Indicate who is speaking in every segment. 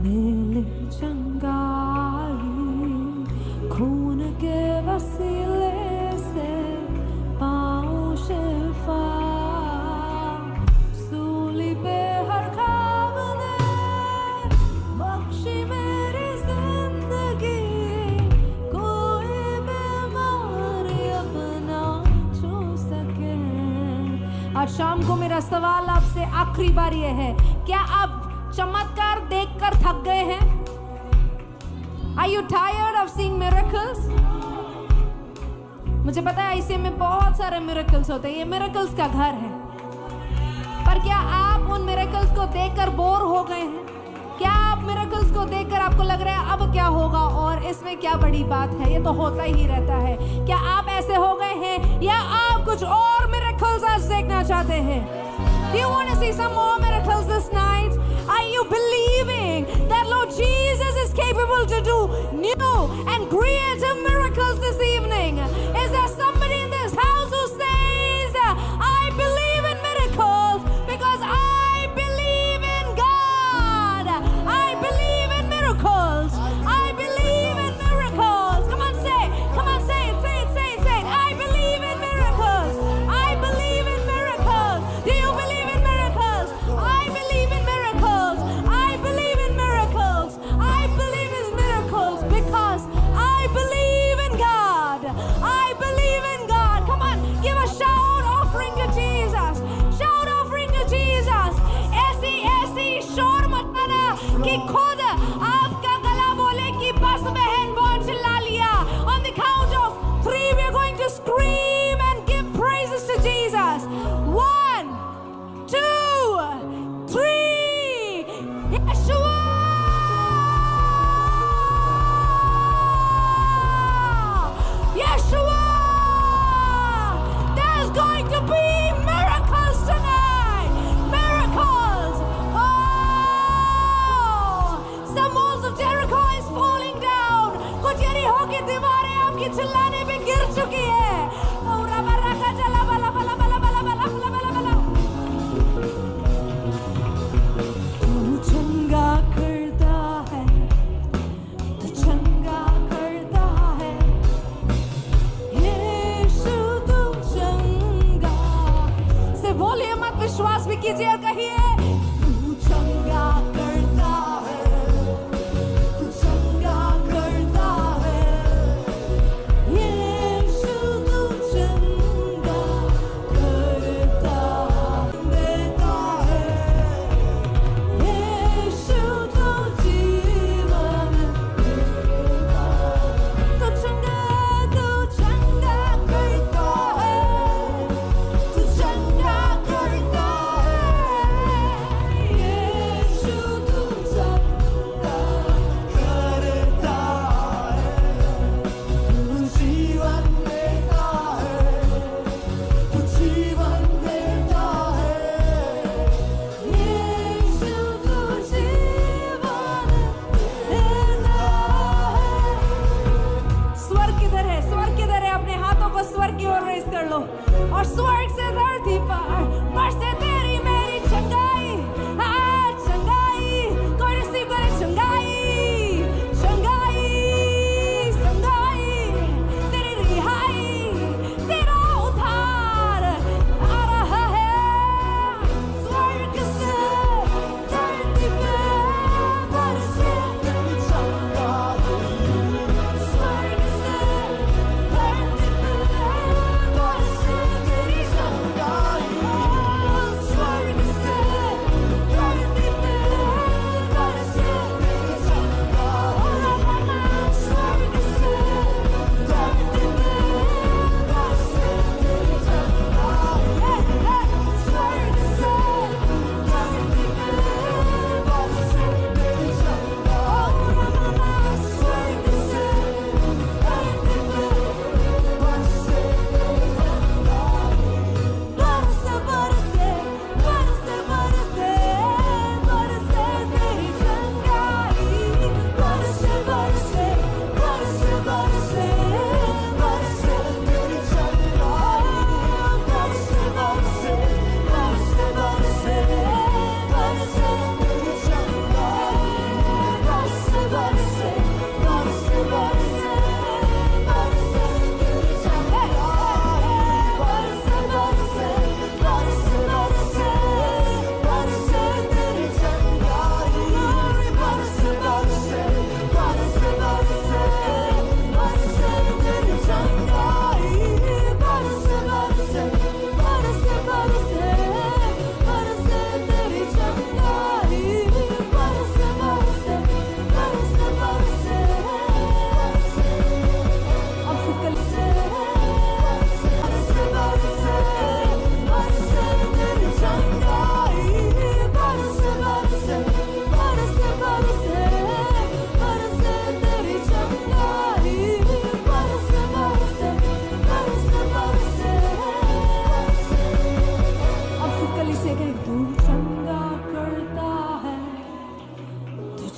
Speaker 1: मिले चंगाई खून के वसीले से पाऊं शिफा सूली पे हर खाब ने बख्शी मेरी जिंदगी कोई बीमारी अपना छू सके। आज शाम को मेरा सवाल आपसे आखिरी बार ये है, क्या आप चमत्कार देखकर थक गए हैं? Are you tired of seeing miracles? मुझे पता है ICM में बहुत सारे miracles होते हैं, ये miracles का घर है, पर क्या आप उन miracles को देखकर बोर हो गए हैं? क्या आप miracles को देखकर आपको लग रहा है अब क्या होगा और इसमें क्या बड़ी बात है, ये तो होता ही रहता है? क्या आप ऐसे हो गए हैं या आप कुछ और miracles आज देखना चाहते हैं? Do you want to see some more miracles this night? Are you believing that Lord Jesus is capable to do new and creative miracles this evening? Is there somebody in this house who says, I believe in miracles because I believe in God? I believe in miracles. I believe in miracles. Come on, say it. Come on, say it. Say it. Say it. Say it. I believe in miracles. I believe in miracles. Do you believe in miracles? I believe in miracles. I believe in miracles. I believe in miracles because I believe in God. I believe in God. Come on, give a shout offering to Jesus. Shout offering to Jesus. ऐसी शोर मत आना कि खुद आपका गला बोले कि बस बहन बहुत चिल्ला लिया. On the count of 3 we are going to scream and give praises to Jesus. 1, 2, 3. Yeshua! Yeshua! There's going to be miracles tonight. Miracles. Oh! Some walls of Jericho is falling down. कुछ यरीहो की दीवारें आपकी चिल्लाने पे गिर चुकी है. Oh, रबा रका चला बला बला बला बला बला बला बला बला. तू चंगा करता है, तू चंगा करता है, यीशु तू चंगा. से बोलिए मत, विश्वास भी कीजिए और कहिए तू चंगा करता है, तू चंगा करता है, यीशु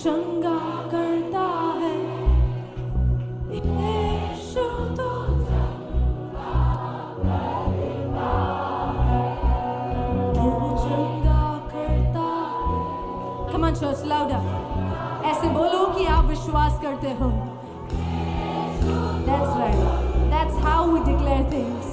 Speaker 1: चंगा करता है यीशु तो तू चंगा करता है। Come on church, louder. ऐसे बोलो कि आप विश्वास करते हो. That's right. That's how we declare things.